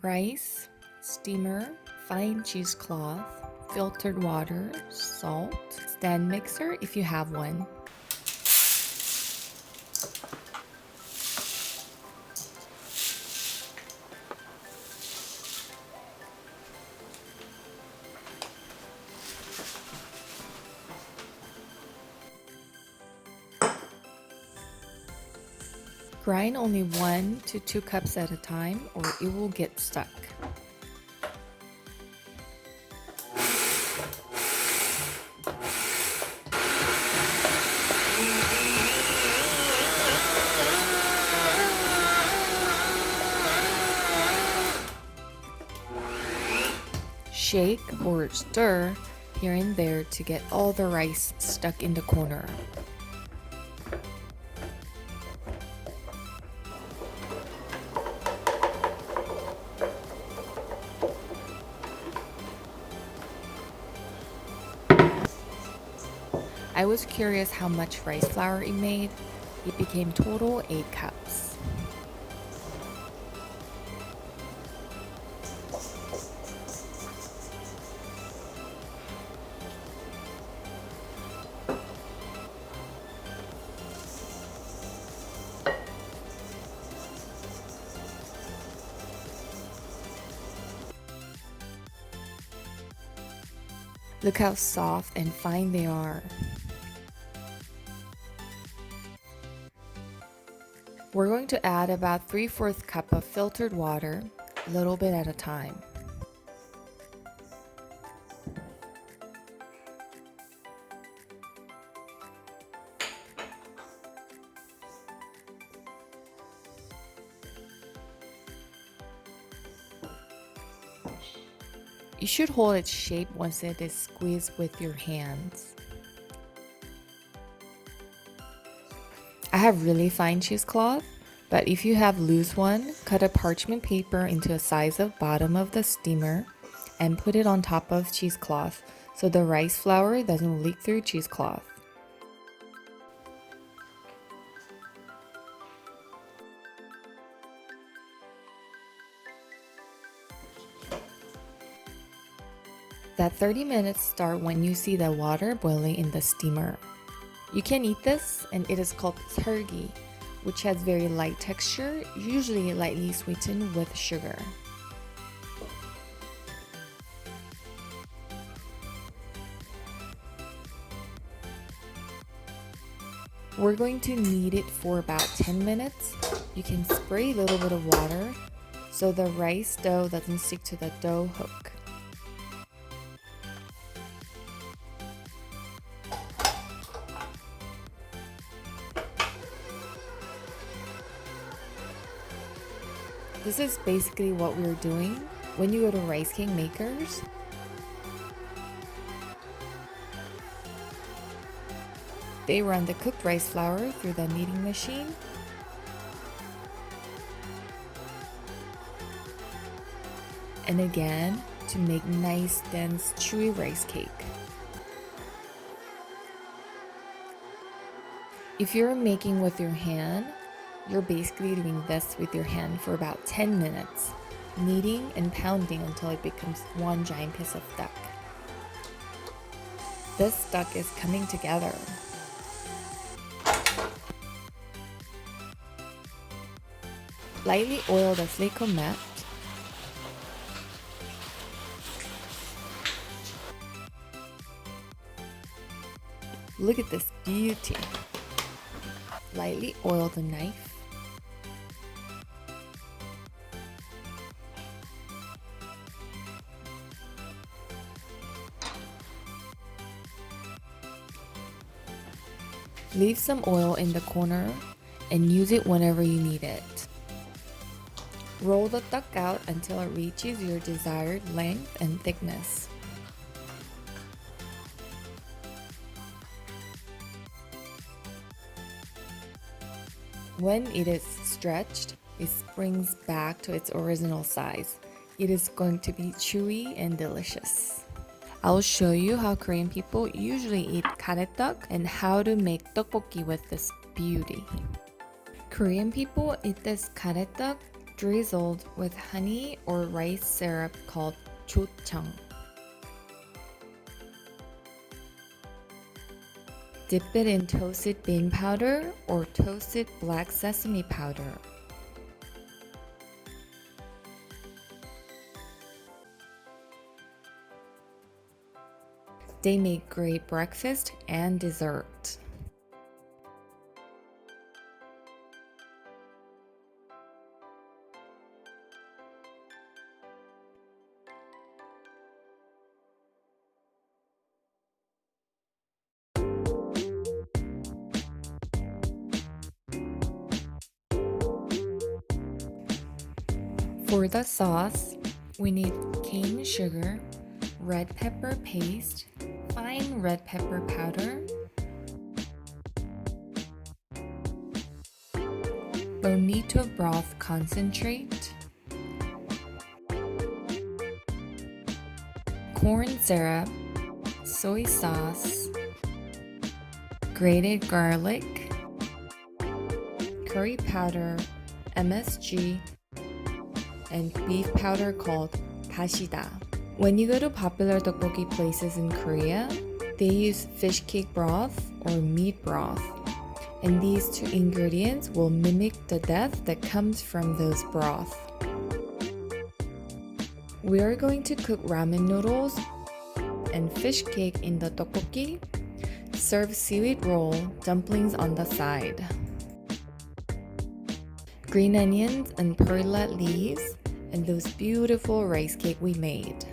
rice, steamer, fine cheesecloth, filtered water, salt, stand mixer if you have one. Grind only 1 to 2 cups at a time or it will get stuck. Shake or stir here and there to get all the rice stuck in the corner. I was curious how much rice flour it made. It became total 8 cups. Look how soft and fine they are. We're going to add about 3/4 cup of filtered water, a little bit at a time. You should hold its shape once it is squeezed with your hands. I have really fine cheesecloth, but if you have loose one, cut a parchment paper into a size of bottom of the steamer and put it on top of cheesecloth so the rice flour doesn't leak through cheesecloth. That 30 minutes start when you see the water boiling in the steamer. You can eat this, and it is called tteok, which has very light texture, usually lightly sweetened with sugar. We're going to knead it for about 10 minutes. You can spray a little bit of water so the rice dough doesn't stick to the dough hook. This is basically what we're doing when you go to rice cake makers. They run the cooked rice flour through the kneading machine. And again, to make nice, dense, chewy rice cake. If you're making with your hand, you're basically doing this with your hand for about 10 minutes, kneading and pounding until it becomes one giant piece of duck. This duck is coming together. Lightly oil the silicone mat. Look at this beauty. Lightly oil the knife. Leave some oil in the corner and use it whenever you need it. Roll the duck out until it reaches your desired length and thickness. When it is stretched, it springs back to its original size. It is going to be chewy and delicious. I'll show you how Korean people usually eat 가래떡 and how to make 떡볶이 with this beauty. Korean people eat this 가래떡 drizzled with honey or rice syrup called 조청. Dip it in toasted bean powder or toasted black sesame powder. They make great breakfast and dessert. For the sauce, we need cane sugar, red pepper paste, fine red pepper powder, bonito broth concentrate, corn syrup, soy sauce, grated garlic, curry powder, MSG, and beef powder called 다시다. When you go to popular 떡볶이 places in Korea, they use fish cake broth or meat broth, and these two ingredients will mimic the depth that comes from those broth. We are going to cook ramen noodles and fish cake in the 떡볶이. Serve seaweed roll, dumplings on the side. Green onions and perlet leaves, and those beautiful rice cake we made.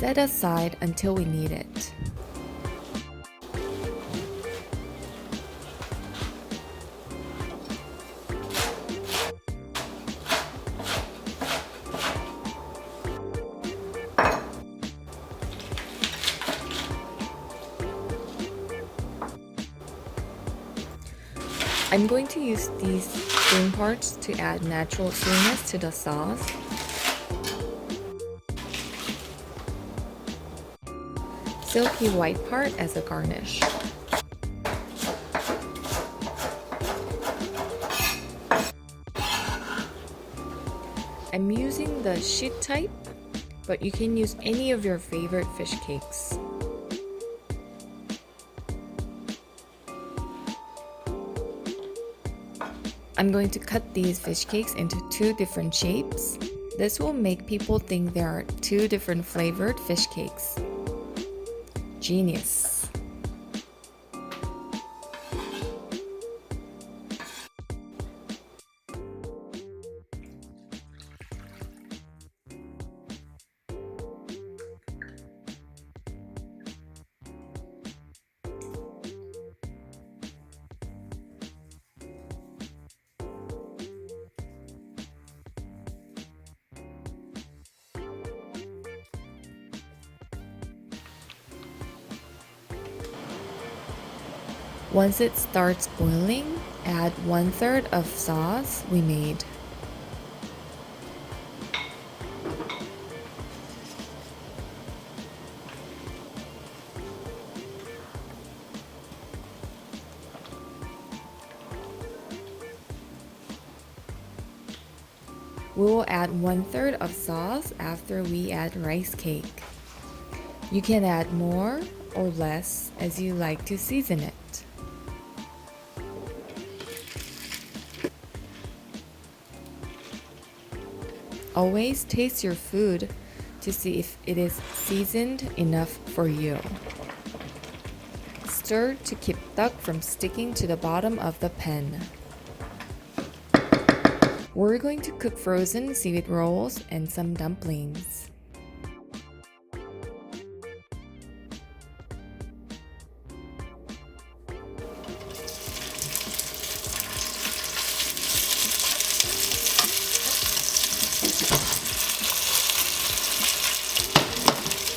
Set aside until we need it. I'm going to use these green parts to add natural sweetness to the sauce. Silky white part as a garnish. I'm using the sheet type, but you can use any of your favorite fish cakes. I'm going to cut these fish cakes into two different shapes. This will make people think there are two different flavored fish cakes. Genius. Once it starts boiling, add 1/3 of sauce we made. We will add 1/3 of sauce after we add rice cake. You can add more or less as you like to season it. Always taste your food to see if it is seasoned enough for you. Stir to keep duck from sticking to the bottom of the pan. We're going to cook frozen seaweed rolls and some dumplings.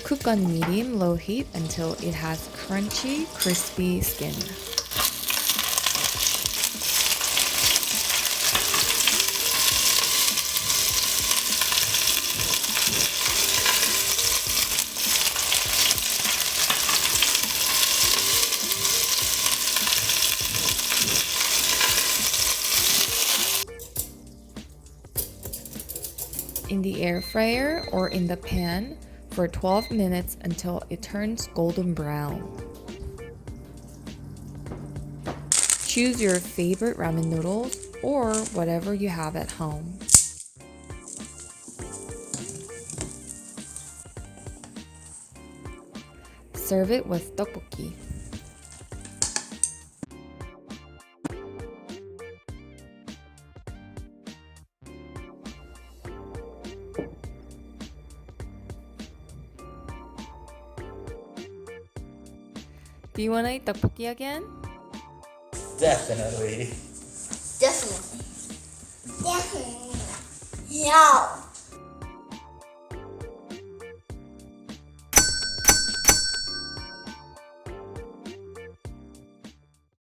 Cook on medium-low heat until it has crunchy, crispy skin. In the air fryer or in the pan for 12 minutes until it turns golden brown. Choose your favorite ramen noodles or whatever you have at home. Serve it with 떡볶이. Do you want to eat 떡볶이 again? Definitely. Definitely. Definitely. Yeah.